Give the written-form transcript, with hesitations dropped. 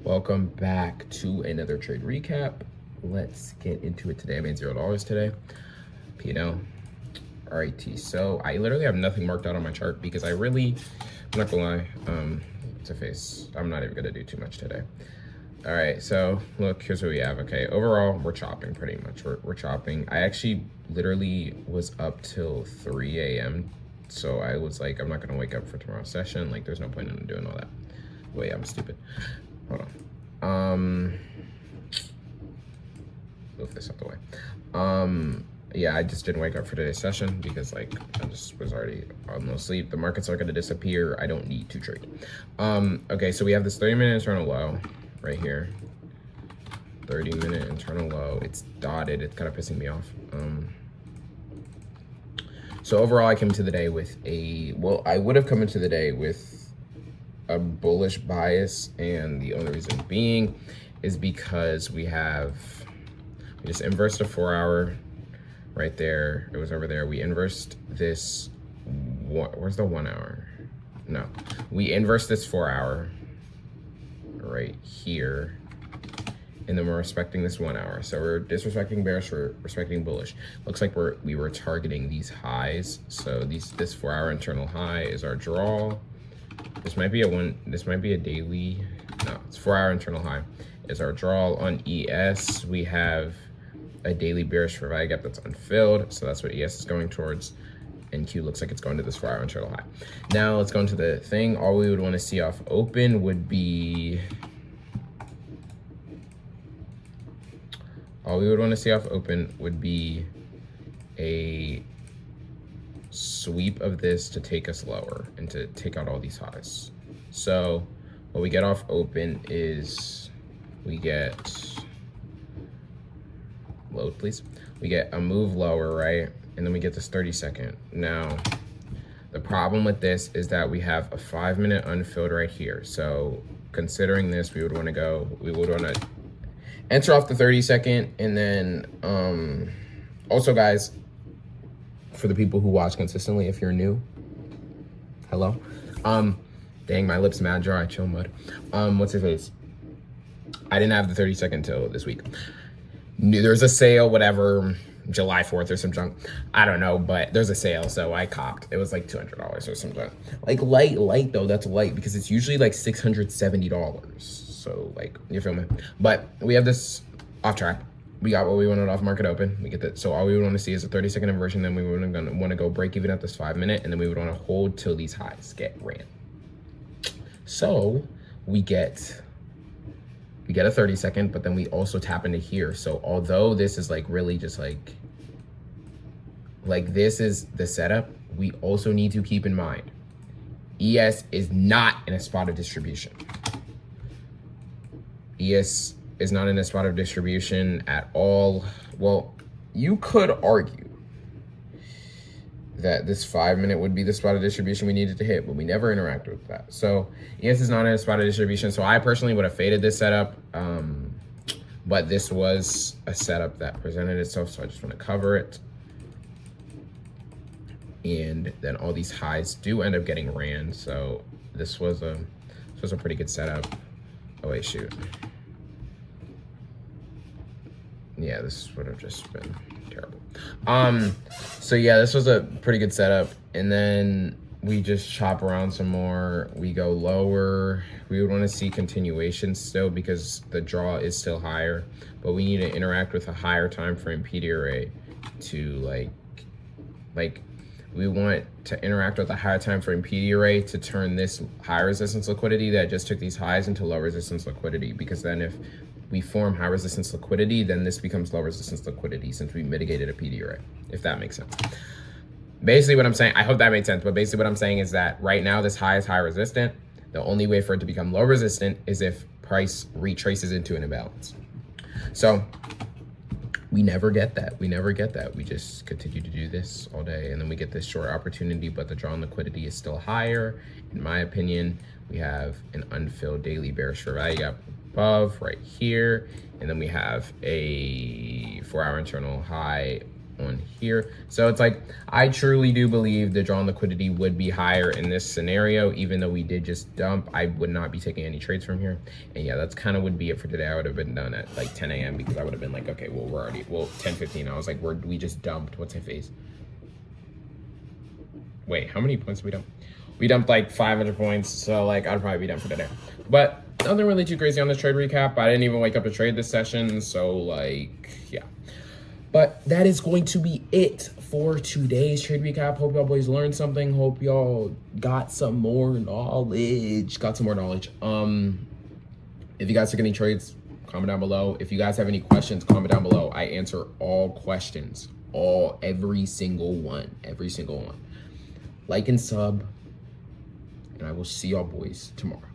Welcome back to another trade recap. Let's get into it today. I made $0 today. P&L. Alrighty, so I literally have nothing marked out on my chart because I'm not gonna lie, it's a face. I'm not even gonna do too much today. All right, so look, here's what we have. Okay, overall, we're chopping pretty much. We're chopping. I actually literally was up till 3 a.m. So I was like, I'm not gonna wake up for tomorrow's session. Like, there's no point in doing all that. Wait, I'm stupid. Hold on. Move this out the way. Yeah, I just didn't wake up for today's session because like I just was already on no sleep. The markets are gonna disappear. I don't need to trade. Okay, so we have this 30-minute internal low right here. 30-minute internal low. It's dotted. It's kind of pissing me off. So overall, I came into the day with I would have come into the day with a bullish bias, and the only reason being is because we just inversed a 4-hour right there. It was over there. We inversed this. Where's the 1 hour? No, we inversed this 4-hour right here, and then we're respecting this 1 hour. So we're disrespecting bearish, we're respecting bullish. Looks like we were targeting these highs. So this 4-hour internal high is our draw. This might be a daily. No, it's 4-hour internal high is our draw. On ES, we have a daily bearish for value gap that's unfilled. So that's what ES is going towards. And Q looks like it's going to this 4-hour internal high. Now let's go into the thing. All we would want to see off open would be a sweep of this to take us lower and to take out all these highs. So what we get off open is we get load, please. We get a move lower, right? And then we get this 30-second. Now, the problem with this is that we have a 5-minute unfilled right here. So considering this, we would want to enter off the 30-second. And then also, guys, for the people who watch consistently, if you're new, hello. Dang, my lips mad dry, chill mud. What's your face? I didn't have the 30-second till this week. There's a sale, whatever, July 4th or some junk. I don't know, but there's a sale, so I copped. It was like $200 or something. Like light though, that's light because it's usually like $670. So like, you feel me? But we have this off track. We got what we wanted off market open. We get that. So all we would want to see is a 30-second inversion. Then we would want to go break even at this 5-minute, and then we would want to hold till these highs get ran. So we get a 30-second, but then we also tap into here. So although this is like really just like this is the setup, we also need to keep in mind ES is not in a spot of distribution. ES is not in a spot of distribution at all. Well, you could argue that this 5-minute would be the spot of distribution we needed to hit, but we never interacted with that. So ES is not in a spot of distribution. So I personally would have faded this setup, but this was a setup that presented itself. So I just want to cover it. And then all these highs do end up getting ran. So this was a pretty good setup. Oh wait, shoot. Yeah, this would have just been terrible. So yeah, this was a pretty good setup. And then we just chop around some more. We go lower. We would want to see continuation still because the draw is still higher, but we need to interact with a higher time frame PD array to like we want to interact with a higher time frame PD array to turn this high resistance liquidity that just took these highs into low resistance liquidity, because then if we form high resistance liquidity, then this becomes low resistance liquidity since we mitigated a PD array, if that makes sense. Basically what I'm saying, I hope that made sense, but basically what I'm saying is that right now this high is high resistant. The only way for it to become low resistant is if price retraces into an imbalance. So we never get that. We just continue to do this all day, and then we get this short opportunity, but the drawn liquidity is still higher. In my opinion, we have an unfilled daily bearish for value gap above right here, and then we have a 4-hour internal high on here. So it's like, I truly do believe the drawn liquidity would be higher in this scenario. Even though we did just dump, I would not be taking any trades from here. And yeah, that's kind of would be it for today. I would have been done at like 10 a.m. because I would have been like, okay, well, we're already, well, 10:15. I was like, we just dumped. What's my face? Wait, how many points did we dump? We dumped like 500 points. So like, I'd probably be done for today. But nothing really too crazy on this trade recap. I didn't even wake up to trade this session. So like, yeah. But that is going to be it for today's trade recap. Hope y'all boys learned something. Hope y'all got some more knowledge. If you guys took any trades, comment down below. If you guys have any questions, comment down below. I answer all questions. Every single one. Like and sub. And I will see y'all boys tomorrow.